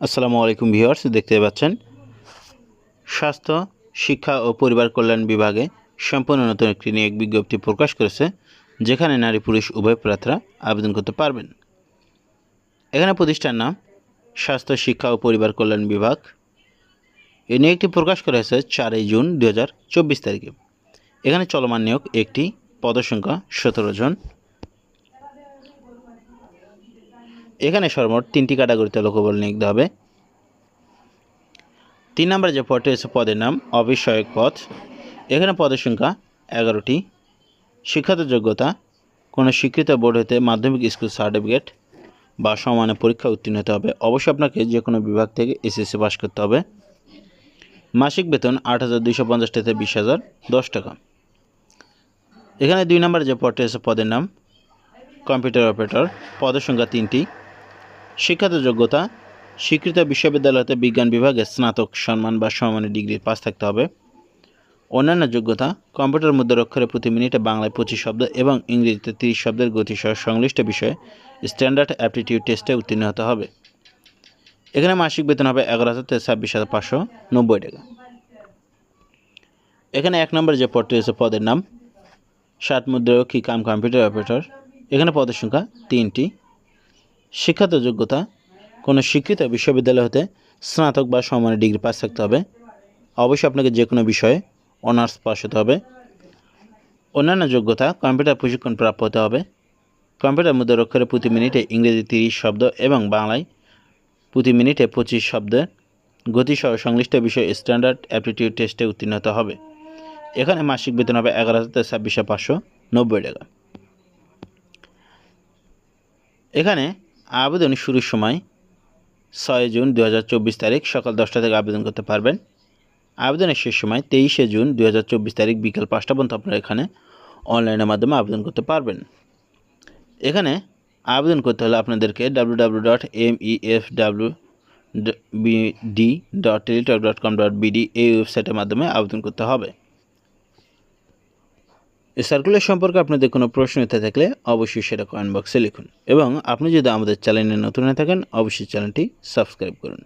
আসসালামু আলাইকুম ভিউয়ার্স, দেখতে পাচ্ছেন স্বাস্থ্য, শিক্ষা ও পরিবার কল্যাণ বিভাগে সম্পূর্ণ নতুন একটি নিয়োগ বিজ্ঞপ্তি প্রকাশ করেছে, যেখানে নারী পুরুষ উভয় প্রার্থীরা আবেদন করতে পারবেন। এখানে প্রতিষ্ঠান নাম স্বাস্থ্য, শিক্ষা ও পরিবার কল্যাণ বিভাগ। এই নিয়োগটি প্রকাশ করা হয়েছে 4 জুন 2024 তারিখে। এখানে চলমান নিয়োগ একটি, পদসংখ্যা 17 জন। এখানে সর্বমোট 3টি ক্যাটাগরিতে লোকবল নিয়োগ দেওয়া হবে। 3 নম্বরে যে পদটি রয়েছে পদের নাম অফিস সহায়ক পদ। এখানে পদের সংখ্যা 11টি। শিক্ষাগত যোগ্যতা কোনো স্বীকৃত বোর্ড হতে মাধ্যমিক স্কুল সার্টিফিকেট বা সমমানের পরীক্ষা উত্তীর্ণ হতে হবে। অবশ্যই আপনাকে যে কোনো বিভাগ থেকে এসএসসি পাস করতে হবে। মাসিক বেতন 8,250 থেকে 20,010 টাকা। এখানে 2 নম্বরে যে পদটি রয়েছে পদের নাম কম্পিউটার অপারেটর। পদের সংখ্যা 3টি। শিক্ষাগত যোগ্যতা স্বীকৃত বিশ্ববিদ্যালয় হতে বিজ্ঞান বিভাগে স্নাতক সম্মান বা সমমানের ডিগ্রি পাস থাকতে হবে। অন্যান্য যোগ্যতা কম্পিউটার মুদ্রার অক্ষরে প্রতি মিনিটে বাংলায় 25 শব্দ এবং ইংরেজিতে 30 শব্দের গতিসহ সংশ্লিষ্ট বিষয়ে স্ট্যান্ডার্ড অ্যাপটিটিউড টেস্টে উত্তীর্ণ হতে হবে। এখানে মাসিক বেতন হবে 11,000 থেকে 26,590 টাকা। এখানে 1 নম্বরে যে পদটি রয়েছে পদের নাম 7 মুদ্রারক্ষী কাম কম্পিউটার অপারেটর। এখানে পদের সংখ্যা 3টি। শিক্ষাগত যোগ্যতা কোনো স্বীকৃত বিশ্ববিদ্যালয় হতে স্নাতক বা সমমানের ডিগ্রি পাস থাকতে হবে। অবশ্যই আপনাকে যে কোনো বিষয়ে অনার্স পাস হতে হবে। অন্যান্য যোগ্যতা কম্পিউটার প্রশিক্ষণ প্রাপ্ত হতে হবে। কম্পিউটার মুদ্রার অক্ষরে প্রতি মিনিটে ইংরেজি 30 শব্দ এবং বাংলায় প্রতি মিনিটে 25 শব্দের গতিসহ সংশ্লিষ্ট বিষয়ে স্ট্যান্ডার্ড অ্যাপটিটিউড টেস্টে উত্তীর্ণ হতে হবে। এখানে মাসিক বেতন হবে 11,000 থেকে 26,590 টাকা। এখানে আবেদনের শুরুর সময় 6 জুন 2024 তারিখ সকাল 10টা থেকে আবেদন করতে পারবেন। আবেদনের শেষ সময় 23 জুন 2024 তারিখ বিকেল 5টা পর্যন্ত আপনারা এখানে অনলাইনের মাধ্যমে আবেদন করতে পারবেন। এখানে আবেদন করতে হলে আপনাদেরকে www.mefwbd.teletalk.com.bd এই ওয়েবসাইটের মাধ্যমে আবেদন করতে হবে। এই সার্কুলার সম্পর্কে আপনাদের কোনো প্রশ্ন থেকে থাকলে অবশ্যই সেটা কমেন্ট বক্সে লিখুন এবং আপনি যদি আমাদের চ্যানেলে নতুন হয়ে থাকেন অবশ্যই চ্যানেলটি সাবস্ক্রাইব করুন।